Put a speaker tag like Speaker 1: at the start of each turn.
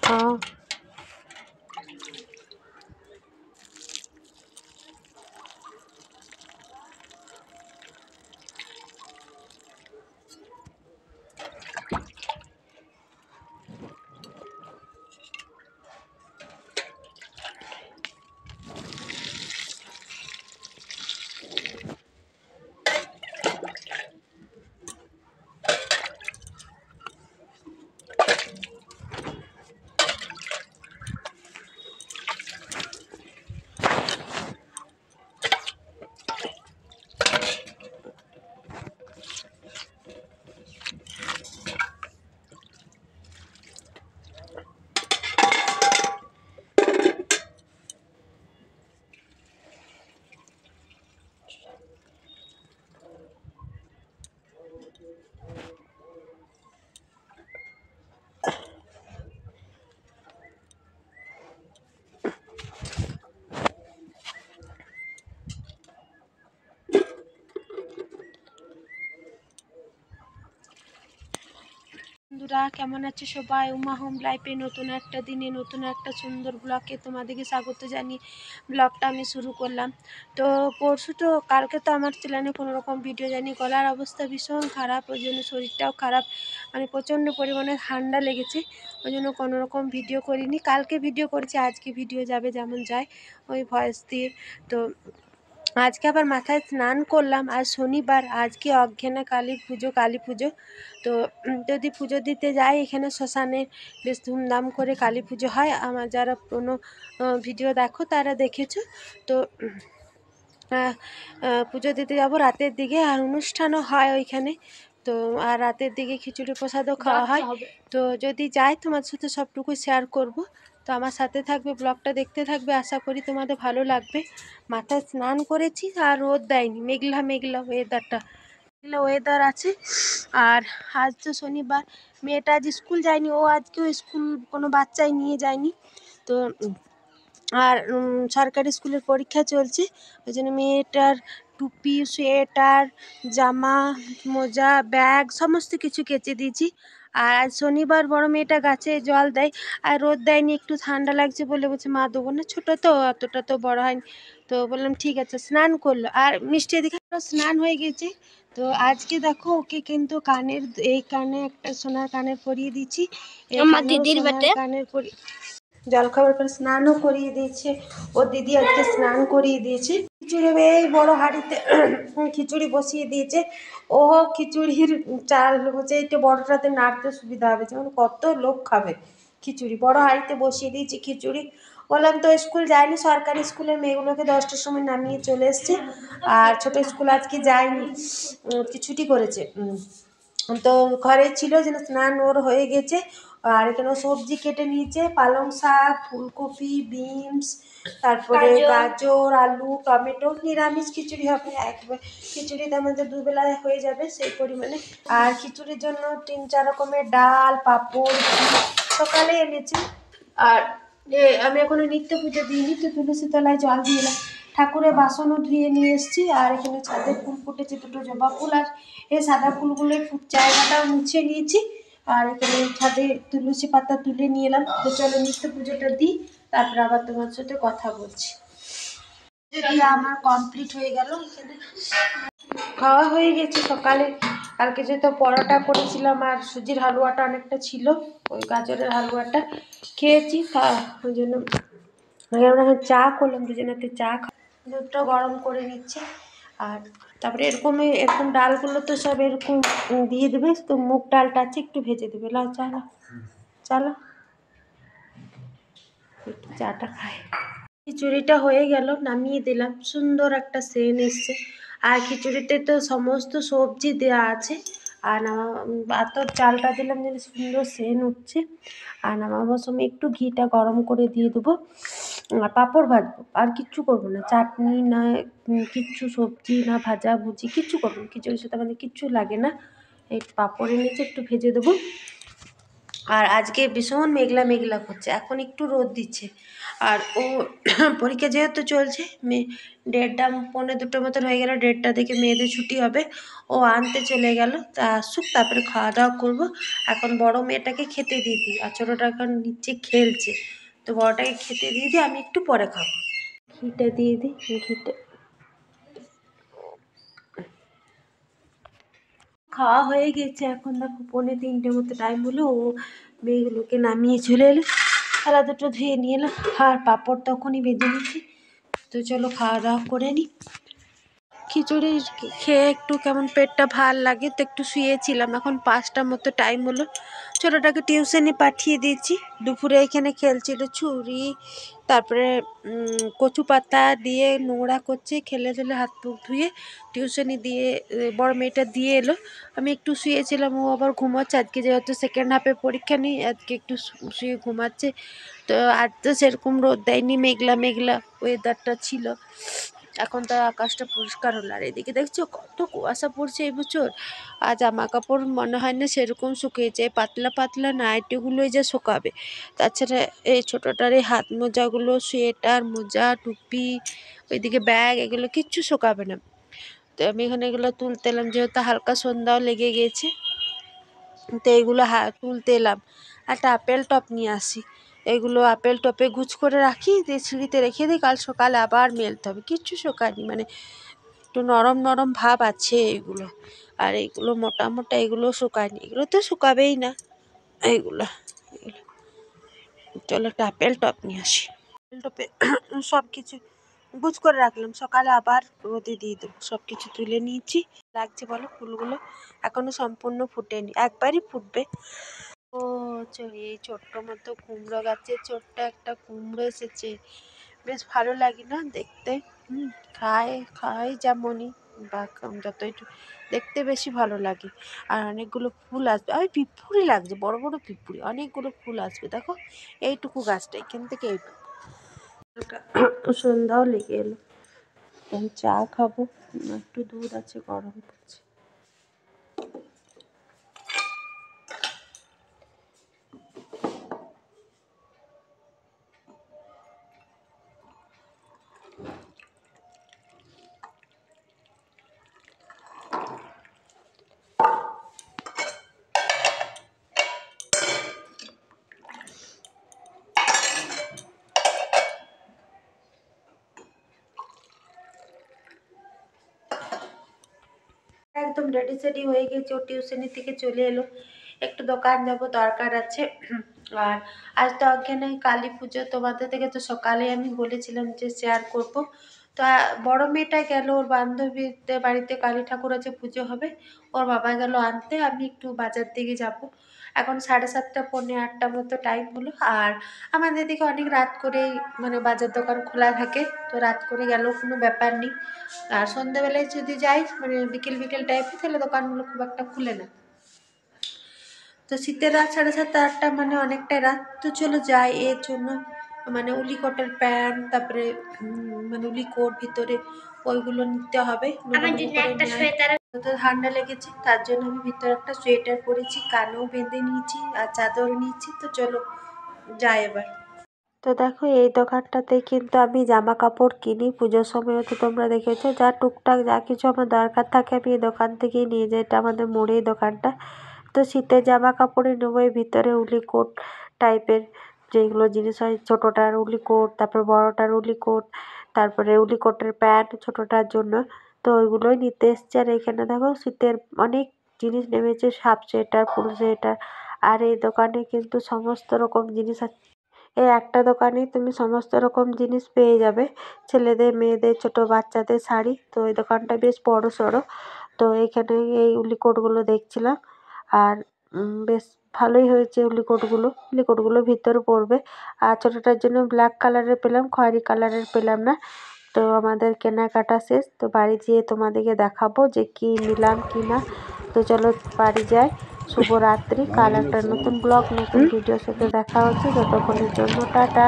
Speaker 1: हाँ বন্ধুরা কেমন আছে সবাই? উমা হোম লাইফে নতুন একটা দিনে নতুন একটা সুন্দর ব্লগে তোমাদেরকে স্বাগত জানিয়ে ব্লগটা আমি শুরু করলাম। তো কালকে তো আমার চ্যানেলে কোনো রকম ভিডিও জানি, গলার অবস্থা ভীষণ খারাপ, ওই জন্য শরীরটাও খারাপ, মানে প্রচণ্ড পরিমাণে ঠান্ডা লেগেছে, ওই জন্য কোনো রকম ভিডিও করিনি। কালকে ভিডিও করেছি, আজকে ভিডিও যাবে যেমন যায় ওই ভয়েস দিয়ে। তো আজকে আবার মাথায় স্নান করলাম, আজ শনিবার, আজকে অজ্ঞানা কালী পুজো। তো যদি পুজো দিতে যাই, এখানে শ্মশানে বেশ ধুমধাম করে কালী পুজো হয়। আমার যারা কোনো ভিডিও দেখো তারা দেখেছো। তো পুজো দিতে যাব রাতের দিকে, আর অনুষ্ঠানও হয় ওইখানে। তো আর রাতের দিকে খিচুড়ি প্রসাদও খাওয়া হয়। তো যদি যাই তোমার সাথে সবটুকু শেয়ার করব। তো আমার সাথে থাকবে, ব্লগটা দেখতে থাকবে, আশা করি তোমাদের ভালো লাগবে। মাথায় স্নান করেছি আর রোদ দেয়নি, মেঘলা মেঘলা ওয়েদার আছে। আর আজ তো শনিবার, মেয়েটা আজ স্কুল যায়নি, ও আজকেও স্কুল কোনো বাচ্চাই নিয়ে যায়নি। তো আর সরকারি স্কুলের পরীক্ষা চলছে, ওই জন্য মেয়েটার টুপি, সোয়েটার, জামা, মোজা, ব্যাগ সমস্ত কিছু কেচে দিয়েছি। আর আজ শনিবার বড় মেয়েটা গাছে জল দেয়, আর রোদ দেয়নি, একটু ঠান্ডা লাগছে বলে বলছে মা দেবো না, ছোটো তো অতটা তো বড় হয়নি। তো বললাম ঠিক আছে, স্নান করলো। আর মিষ্টি এদিকে স্নান হয়ে গেছে। তো আজকে দেখো ওকে কিন্তু এই কানে একটা সোনার কানের পরিয়ে দিচ্ছি, আমার দিদির কানের জলখাবার পরে স্নানও করিয়ে দিয়েছে, ওর দিদি আজকে স্নান করিয়ে দিয়েছে। খিচুড়ি এই বড় হাঁড়িতে খিচুড়ি বসিয়ে দিয়েছে। ও খিচুড়ির চাল হচ্ছে একটু বড়টাতে নাড়তে সুবিধা হবে, যেমন কত লোক খাবে। খিচুড়ি বড় হাঁড়িতে বসিয়ে দিয়েছি খিচুড়ি। বললাম তো স্কুল যায়নি, সরকারি স্কুলের মেয়েগুলোকে 10টার সময় নামিয়ে চলে এসছে, আর ছোট স্কুল আজকে যায়নি, ছুটি করেছে। তো ঘরে ছিল, যেন স্নান ওর হয়ে গেছে। আর এখানে সবজি কেটে নিয়েছে, পালং শাক, ফুলকপি, বিনস, তারপরে গাজর, আলু, টমেটো। নিরামিষ খিচুড়ি হবে, একবার খিচুড়িতে আমাদের দুবেলায় হয়ে যাবে সেই পরিমাণে। আর খিচুড়ির জন্য 3-4 রকমের ডাল, পাঁপড় সকালে এনেছি। আর আমি এখনো নিত্য পুজো দিইনি, তো তুলসী তলায় জল দিয়ে এলাম, ঠাকুরের বাসনও ধুয়ে নিয়ে এসেছি। আর এখানে ছাদে ফুল ফুটেছে, 2টো জবা ফুল, আর এই সাদা ফুলগুলো জায়গাটাও মুছে নিয়েছি। আর এখানে ছাদে তুলসী পাতা তুলে নিয়ে এলাম। তো চলো নিত্য পুজোটা দিই, তারপরে আবার তোমার সাথে কথা বলছি। আমার কমপ্লিট হয়ে গেল, খাওয়া হয়ে গেছে সকালে। কালকে যেহেতু পরোটা করেছিলাম, আর সুজির হালুয়াটা অনেকটা ছিল, ওই গাজরের হালুয়াটা খেয়েছি। ওই জন্য আমরা এখন চা করলাম, দুজনাতে চা দুধটা গরম করে নিচ্ছে। আর তারপরে এরকম ডালগুলো তো সব এরকম দিয়ে দেবে, তো মুগ ডালটা আছে একটু ভেজে দেবে। লাও চলো চলো একটু চাটা খাই। খিচুড়িটা হয়ে গেল, নামিয়ে দিলাম, সুন্দর একটা সেন্ট এসছে। আর খিচুড়িতে তো সমস্ত সবজি দেওয়া আছে। আর আতর চালটা দিলাম যেন সুন্দর সেন্ট উঠছে। আর নামাবার সময় একটু ঘিটা গরম করে দিয়ে দেবো, আর পাঁপড় ভাজবো, আর কিচ্ছু করবো না, চাটনি না কিচ্ছু, সবজি না ভাজা ভুজি কিচ্ছু করবো না। খিচুড়ির সাথে আমাদের কিচ্ছু লাগে না, এই পাঁপড়ের নিচে একটু ভেজে দেবো, আর আজকে ভীষণ মেঘলা মেঘলা করছে, এখন একটু রোদ দিচ্ছে। আর ও পরীক্ষা যেহেতু চলছে, 1:30 পৌনে 2টো মতন হয়ে গেল, 1:30 থেকে মেয়েদের ছুটি হবে, ও আনতে চলে গেল। তা আসুক, তারপরে খাওয়া দাওয়া করবো। এখন বড় মেয়েটাকে খেতে দিয়ে দিই, আর ছোটোটা এখন নিচে খেলছে। তো বড়টাকে খেতে দিয়ে দিই, আমি একটু পরে খাবো। ঘিটা দিয়ে দিই, ঘিটা খাওয়া হয়ে গেছে। এখন দেখো 2:45 মতো টাইম হলো, ও মেয়েগুলোকে নামিয়ে চলে এলো। থালা দুটো ধুয়ে নিয়ে এলো, আর পাঁপড় তখনই ভেজে নিচ্ছি। তো চলো খাওয়া দাওয়া করে নিই। খিচুড়ি খেয়ে একটু কেমন পেটটা ভাল লাগে, তো একটু শুয়েছিলাম। এখন 5টা মতো টাইম হলো, ছোটোটাকে টিউশনে পাঠিয়ে দিয়েছি। দুপুরে এখানে খেলছিল ছুরি, তারপরে কচু পাতা দিয়ে নোংরা করছে, খেলে খেলে হাত মুখ ধুয়ে টিউশনি দিয়ে বড় মেয়েটা দিয়ে এলো। আমি একটু শুয়েছিলাম, ও আবার ঘুমাচ্ছে। আজকে যেহেতু সেকেন্ড হাফে পরীক্ষা নেই, আজকে একটু শুয়ে ঘুমাচ্ছে। তো আজ তো সেরকম রোদ দেয়নি, মেঘলা মেঘলা ওয়েদারটা ছিল। এখন তো আকাশটা পরিষ্কার হলো। আর এদিকে দেখছো কত কুয়াশা পড়ছে এই বছর। আর জামা কাপড় মনে হয় না সেরকম শুকিয়েছে, পাতলা পাতলা নাইটিগুলোই যে শুকাবে। তাছাড়া এই ছোটোটার এই হাত মোজাগুলো, সোয়েটার, মোজা, টুপি, ওইদিকে ব্যাগ, এগুলো কিচ্ছু শুকাবে না। তো আমি এখানে এগুলো তুলতে এলাম, যেহেতু হালকা সন্ধ্যাও লেগে গেছে। তো এইগুলো তুলতে এলাম। একটা আপেল টপ নিয়ে আসি, এগুলো আপেল টপে গুছ করে রাখি, দিয়ে সিঁড়িতে রেখে দিই, কাল সকালে আবার মেলতে হবে। কিচ্ছু শোকায়নি, মানে একটু নরম নরম ভাব আছে এগুলো। আর এইগুলো মোটা মোটা, এগুলো শুকায়নি, এগুলো তো শুকাবেই না এইগুলো। চলো একটা আপেল টপ নিয়ে আসি। আপেল টপে সব কিছু গুছ করে রাখলাম, সকালে আবার রোদে দিয়ে দেবো। সব কিছু তুলে নিয়েছি। লাগছে বলো ফুলগুলো? এখনো সম্পূর্ণ ফুটেনি, একবারই ফুটবে। ও এই ছোট্ট মতো কুমড়ো গাছে ছোট্ট একটা কুমড়ো এসেছে, বেশ ভালো লাগে না দেখতে? খায় খায় যেমনই, বা যতই দেখতে বেশি ভালো লাগে। আর অনেকগুলো ফুল আসবে, আমি পিঁপুড়ি লাগছে, বড় বড় পিঁপুড়ি, অনেকগুলো ফুল আসবে। দেখো এইটুকু গাছটা, এখান থেকে এইটুকু। সন্ধ্যাও লেগে এলো, আমি চা খাবো, একটু দুধ আছে, গরম করছে। একদম রেডি সেডি হয়ে গেছে, ও টিউশনি থেকে চলে এলো। একটু দোকান যাব, দরকার আছে। আর আজ তো এখানে কালী পুজো, তোমাদের থেকে তো সকালে আমি বলেছিলাম যে শেয়ার করব। তো বড় মেয়েটা গেল ওর বান্ধবীদের বাড়িতে, কালী ঠাকুর আছে, পুজো হবে। ওর বাবা গেল আনতে, আমি একটু বাজার দিকে যাব। এখন 7:30 পৌনে 8টা মতো টাইম হলো। আর আমাদের দিকে অনেক রাত করেই মানে বাজার দোকান খোলা থাকে, তো রাত করে গেলেও কোনো ব্যাপার নেই। আর সন্ধ্যাবেলায় যদি যাই, মানে বিকেল বিকেল টাইপে, তাহলে দোকানগুলো খুব একটা খুলে না। তো শীতের রাত 7:30 8টা মানে অনেকটাই রাত। তো চলো যাই, এর জন্য মানে উলি কোটের প্যান্ট, তারপরে মানে উলি কোট ভিতরে, ওইগুলো নিতে হবে। তো ঠান্ডা লেগেছে, তার জন্য আমি ভিতরে একটা সোয়েটার পরেছি, কানেও বেঁধে নিয়েছি, আর চাদর নিয়েছি। তো চলো যাই এবার। তো দেখো এই দোকানটাতে কিন্তু আমি জামা কাপড় কিনি, পুজোর সময়ও তো তোমরা দেখেছো। যা টুকটাক যা কিছু আমার দরকার থাকে আমি এই দোকান থেকেই নিয়ে যাই। এটা আমাদের মোড়েই দোকানটা। তো শীতের জামা কাপড়ই নেবো, এই ভিতরে উলি কোট টাইপের যেগুলো জিনিস হয়, ছোটোটার উলি কোট, তারপর বড়োটার উলি কোট, তারপরে উলি কোটের প্যান্ট ছোটোটার জন্য। তো ওইগুলোই নিতে এসছি। আর এখানে দেখো শীতের অনেক জিনিস নেমেছে, হাফ সোয়েটার, ফুল সোয়েটার। আর এই দোকানে কিন্তু সমস্ত রকম জিনিস আছে। এই একটা দোকানেই তুমি সমস্ত রকম জিনিস পেয়ে যাবে, ছেলেদের, মেয়েদের, ছোট বাচ্চাদের শাড়ি। তো এই দোকানটা বেশ বড় সড়ো। তো এখানে এই উলি কোটগুলো দেখছিলাম, আর বেশ ভালোই হয়েছে উলি কোটগুলো ভিতরে পড়বে। আর ছোটোটার জন্য ব্ল্যাক কালারের পেলাম, খয়েরি কালারের পেলাম না। তো আমাদের কেনাকাটা শেষ, তো বাড়ি যেয়ে তোমাদেরকে দেখাবো যে কি নিলাম কি না। তো চলো বাড়ি যাই। শুভরাত্রি। কাল একটা নতুন ব্লগ নতুন ভিডিওর সাথে দেখা হচ্ছে, ততক্ষণের জন্য টাটা।